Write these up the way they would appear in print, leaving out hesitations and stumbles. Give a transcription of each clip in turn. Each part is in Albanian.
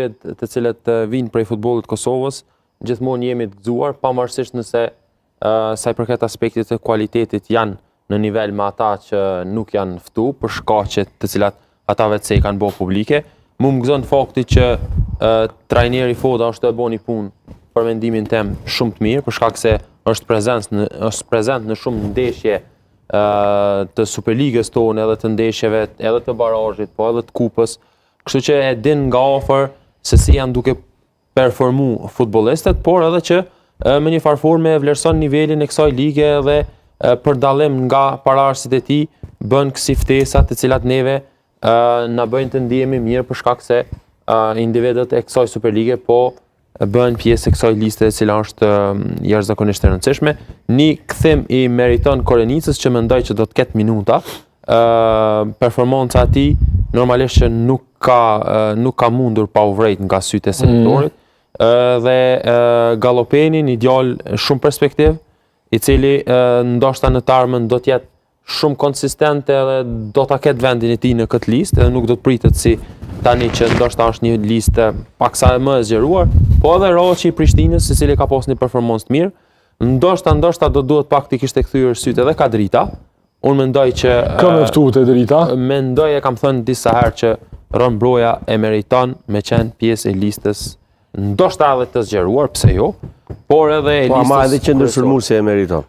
të cilët vinë prej futbollit Kosovës, gjithmonë jemi të gëzuar, pavarësisht nëse sa i përket aspektit të kualitetit janë në nivel me ata që nuk janë ftu për shkaqet të cilat ata vetë i kanë bërë publike. Mu më gëzon fakti që trajneri Foda është e bën një punë për mendimin tim shumë të mirë, për shkak se është prezent në shumë ndeshje të Superligës tonë, edhe të ndeshjeve, edhe të barazhit, po edhe të kupës. Kështu që e din nga afër se si janë duke performu futbollistët, por edhe që me një farë forme vlerëson nivelin e kësaj lige dhe për dallim nga paraqësit e tij bën kësi ftesa të cilat neve na bëjnë të ndihemi mirë për shkak se individët e kësaj Superlige po bën pjesë e kësaj liste e cila është jashtëzakonisht e rëndësishme. Një kthim i meriton Korenicës që mendoj që do të ketë minuta. Performanca e tij normalisht që nuk ka mundur pa u vrejt nga sytë e selektorit. Dhe Gallopeni, një djalë shumë perspektiv, i cili ndoshta në të ardhmen do të jetë shumë konsistente dhe do ta ketë vendin e tij në këtë listë, edhe nuk do të pritet si tani që ndoshta është një listë paksa më e zgjeruar, po edhe Roçi i Prishtinës, i cili ka pasur një performancë të mirë, ndoshta do duhet pak të kishte kthyer sytë edhe Kadrita. Unë mendoj që ka ftuar te Drita. Mendoj e kam thënë disa herë që Ron Broja e meriton me qenë pjesë e listës, ndoshta edhe të zgjeruar, pse jo, por edhe e listës. Po ama edhe që ndërsulmuesi e meriton.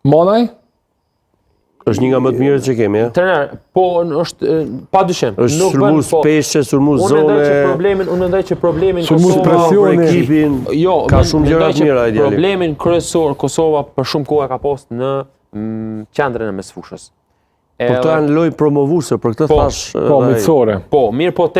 Monaj? Është një nga më të mirët që kemi, Trener, po është padyshim. Është sulmues peshe, sulmues zone. Unë mendoj që problemin sulmues presioni ekipin. Jo, ka shumë gjëra të mira ai djali. Problemin kryesor Kosova për shumë kohë ka pasur në qendrën e mesfushës. Po këto janë lojë promovuese, për këtë thash. Po, miqësore. Po, mirë, po